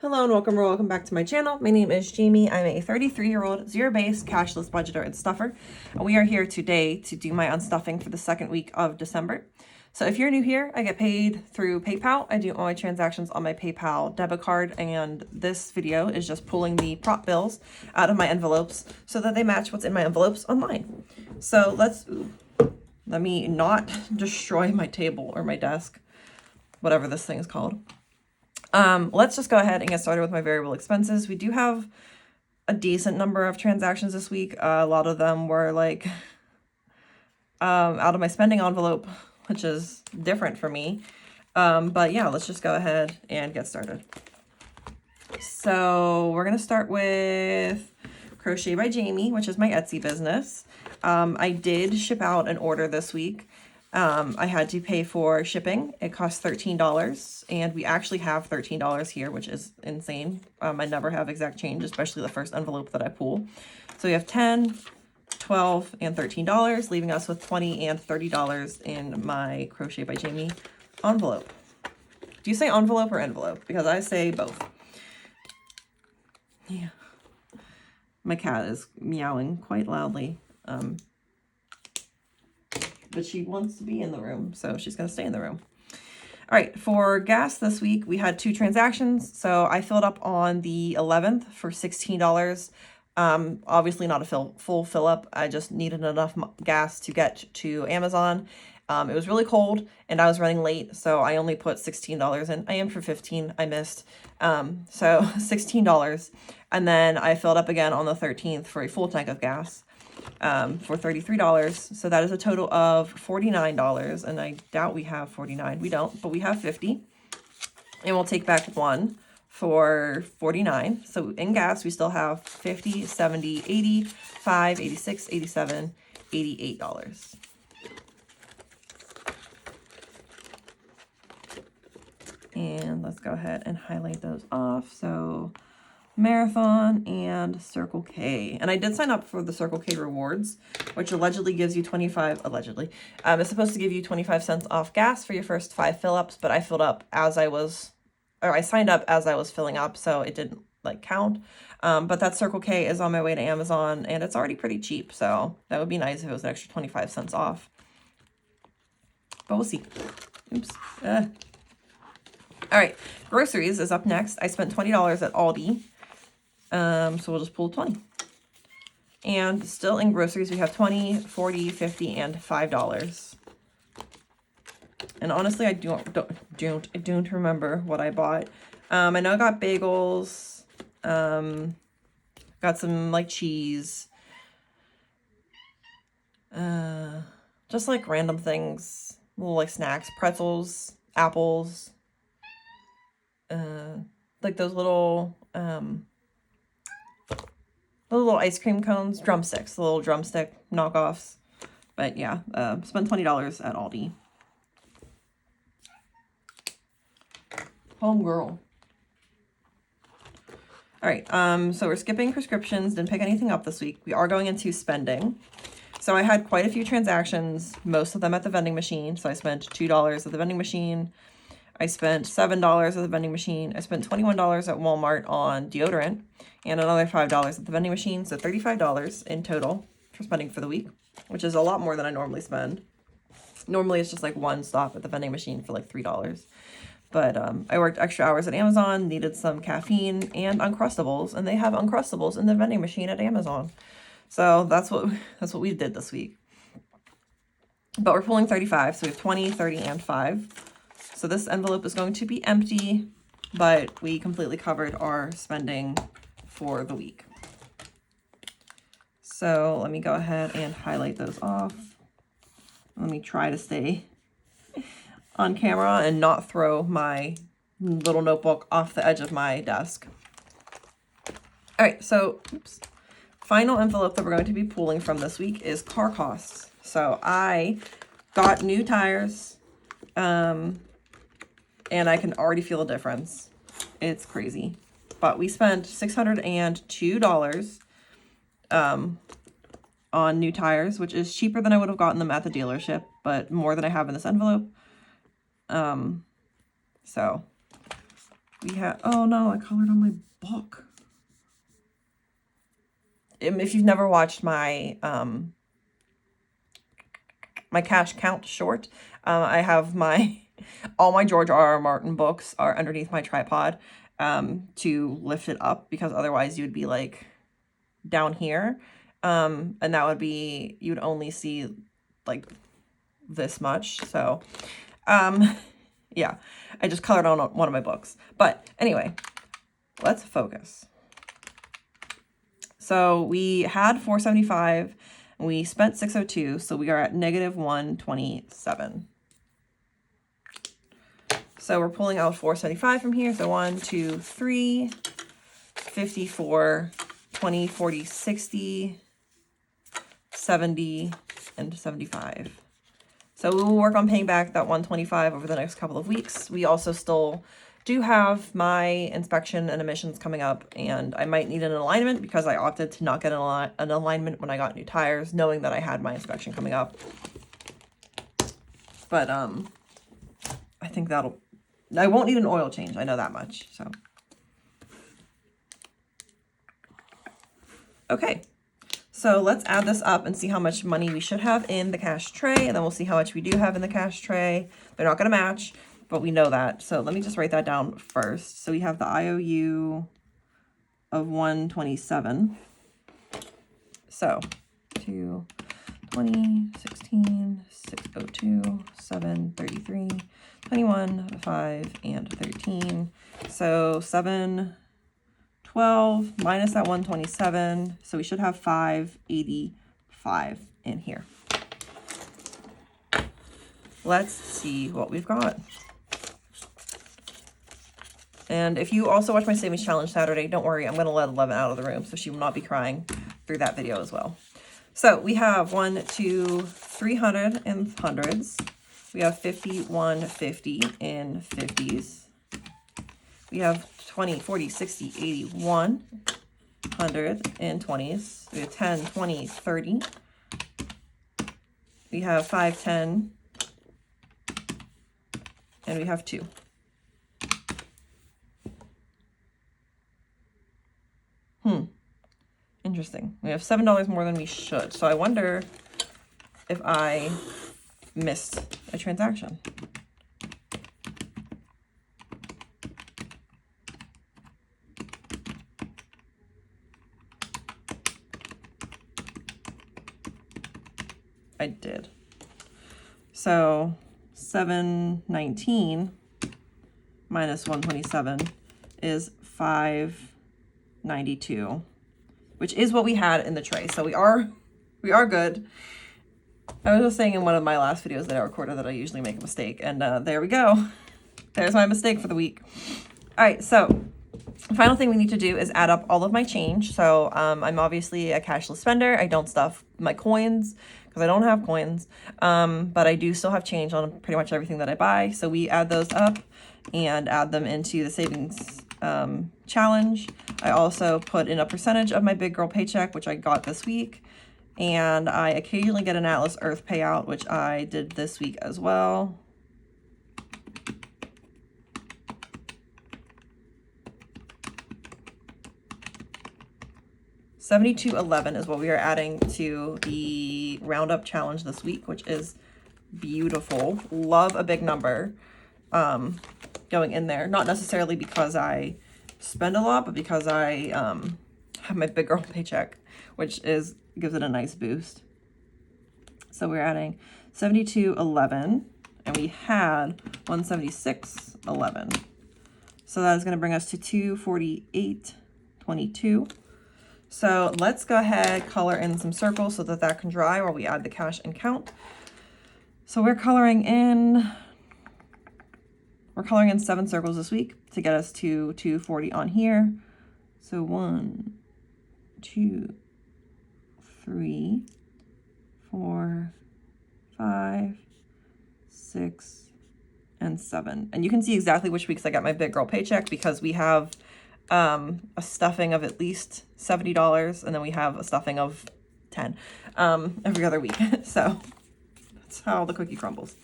Hello and welcome back to my channel. My name is Jamie. I'm a 33-year-old zero-based cashless budgeter and stuffer, and we are here today to do my unstuffing for the second week of December. So if you're new here, I get paid through PayPal. I do all my transactions on my PayPal debit card, and this video is just pulling the prop bills out of my envelopes so that they match what's in my envelopes online. So let me not destroy my table or my desk, whatever this thing is called. Let's just go ahead and get started with my variable expenses. We do have a decent number of transactions this week. A lot of them were like out of my spending envelope, which is different for me. But yeah, let's just go ahead and get started. So we're going to start with Crochet by Jamie, which is my Etsy business. I did ship out an order this week. I had to pay for shipping. It cost $13, and we actually have $13 here, which is insane. I never have exact change, especially the first envelope that I pull. So we have $10, $12, and $13, leaving us with $20 and $30 in my Crochet by Jamie envelope. Do you say envelope or envelope? Because I say both. Yeah. My cat is meowing quite loudly. But she wants to be in the room, so she's going to stay in the room. All right, for gas this week, we had 2 transactions. So I filled up on the 11th for $16. Obviously not a full fill up. I just needed enough gas to get to Amazon. It was really cold and I was running late, so I only put $16 in. I am for 15. I missed. So $16. And then I filled up again on the 13th for a full tank of gas. For $33. So that is a total of $49. And I doubt we have 49. We don't, but we have 50. And we'll take back 1 for 49. So in gas, we still have 50, 70, 85, 86, 87, $88. And let's go ahead and highlight those off. So Marathon and Circle K. And I did sign up for the Circle K rewards, which allegedly gives you it's supposed to give you 25 cents off gas for your first 5 fill-ups, but I signed up as I was filling up, so it didn't count. But that Circle K is on my way to Amazon, and it's already pretty cheap, so that would be nice if it was an extra 25 cents off. But we'll see. Oops. All right, groceries is up next. I spent $20 at Aldi. So we'll just pull 20. And still in groceries, we have 20, 40, 50, and $5. And honestly, I don't remember what I bought. I know I got bagels, got some cheese, just random things, little snacks, pretzels, apples, those little ice cream cones, drumsticks, the little drumstick knockoffs. But yeah, spent $20 at Aldi. Home girl. All right, so we're skipping prescriptions, didn't pick anything up this week. We are going into spending. So I had quite a few transactions, most of them at the vending machine. So I spent $2 at the vending machine. I spent $7 at the vending machine. I spent $21 at Walmart on deodorant and another $5 at the vending machine. So $35 in total for spending for the week, which is a lot more than I normally spend. Normally it's just one stop at the vending machine for $3. But I worked extra hours at Amazon, needed some caffeine and Uncrustables, and they have Uncrustables in the vending machine at Amazon. So that's what we did this week. But we're pulling 35, so we have 20, 30, and 5. So this envelope is going to be empty, but we completely covered our spending for the week. So let me go ahead and highlight those off. Let me try to stay on camera and not throw my little notebook off the edge of my desk. All right, so final envelope that we're going to be pulling from this week is car costs. So I got new tires, and I can already feel a difference. It's crazy. But we spent $602 on new tires, which is cheaper than I would have gotten them at the dealership, but more than I have in this envelope. So We have, oh no, I colored on my book. If you've never watched my, my cash count short, I have all my George R.R. Martin books are underneath my tripod, to lift it up, because otherwise you would be like down here. And that would be, you'd only see like this much. So, yeah, I just colored on one of my books. But anyway, let's focus. So we had 475 and we spent 602. So we are at negative 127. So we're pulling out 475 from here. So 1, 2, 3, 54, 20, 40, 60, 70, and 75. So we will work on paying back that 125 over the next couple of weeks. We also still do have my inspection and emissions coming up, and I might need an alignment because I opted to not get an alignment when I got new tires, knowing that I had my inspection coming up. But I think I won't need an oil change. I know that much. So okay. So let's add this up and see how much money we should have in the cash tray, and then we'll see how much we do have in the cash tray. They're not going to match, but we know that. So let me just write that down first. So we have the IOU of 127. So 2, 20, 16, 602, 7, 33, 21, 5, and 13. So 7, 12 minus that 127. So we should have 585 in here. Let's see what we've got. And if you also watch my savings challenge Saturday, don't worry, I'm going to let 11 out of the room, so she will not be crying through that video as well. So we have 1, 2, 300 in hundreds. We have 50, 150 in 50s. We have 20, 40, 60, 80, 100 in 20s. We have 10, 20, 30. We have 5, 10. And we have 2. Interesting. We have $7 more than we should. So I wonder if I missed a transaction. I did. So 719 minus 127 is 592, which is what we had in the tray. So we are good. I was just saying in one of my last videos that I recorded that I usually make a mistake, and there we go. There's my mistake for the week. All right, so the final thing we need to do is add up all of my change. So I'm obviously a cashless spender. I don't stuff my coins because I don't have coins, but I do still have change on pretty much everything that I buy. So we add those up and add them into the savings challenge. I also put in a percentage of my big girl paycheck, which I got this week. And I occasionally get an Atlas Earth payout, which I did this week as well. $72.11 is what we are adding to the Roundup challenge this week, which is beautiful. Love a big number going in there. Not necessarily because I spend a lot, but because I have my big girl paycheck, which gives it a nice boost. So we're adding 72.11, and we had 176.11. So that is going to bring us to 248.22. So let's go ahead, color in some circles so that can dry while we add the cash and count. So we're coloring in 7 circles this week to get us to 240 on here. So 1, 2, 3, 4, 5, 6, and 7. And you can see exactly which weeks I got my big girl paycheck because we have a stuffing of at least $70, and then we have a stuffing of 10 every other week. So that's how the cookie crumbles.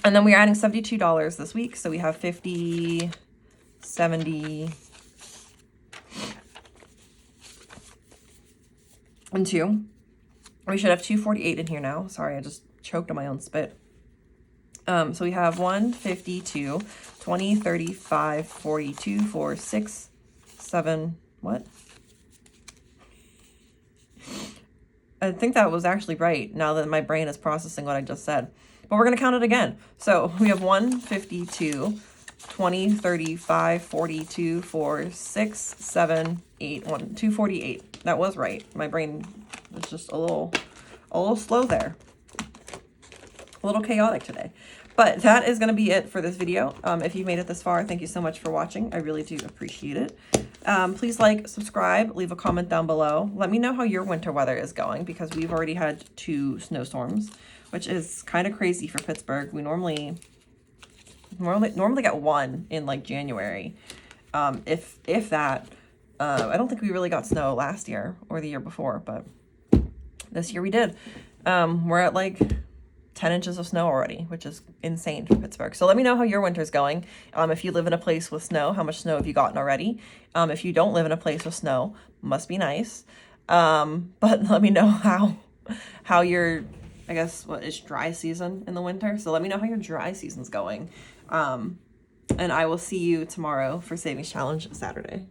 And then we are adding $72 this week, so we have 50, 70 and 2. We should have 248 in here now. Sorry, I just choked on my own spit. So we have 1, 52, 20, 35, 42, 4, 6, 7, what? I think that was actually right now that my brain is processing what I just said. But we're going to count it again. So we have 1, 52, 20, 35, 42, 4, 6, 7, 8, 1, 248. That was right. My brain was just a little slow there. A little chaotic today. But that is going to be it for this video. If you've made it this far, thank you so much for watching. I really do appreciate it. Please like, subscribe, leave a comment down below. Let me know how your winter weather is going, because we've already had 2 snowstorms, which is kind of crazy for Pittsburgh. We normally get 1 in like January, if that. I don't think we really got snow last year or the year before, but this year we did. We're at like 10 inches of snow already, which is insane for Pittsburgh. So let me know how your winter's going. If you live in a place with snow, how much snow have you gotten already? If you don't live in a place with snow, must be nice. But let me know how your, I guess, what is dry season in the winter. So let me know how your dry season's going. And I will see you tomorrow for Savings Challenge Saturday.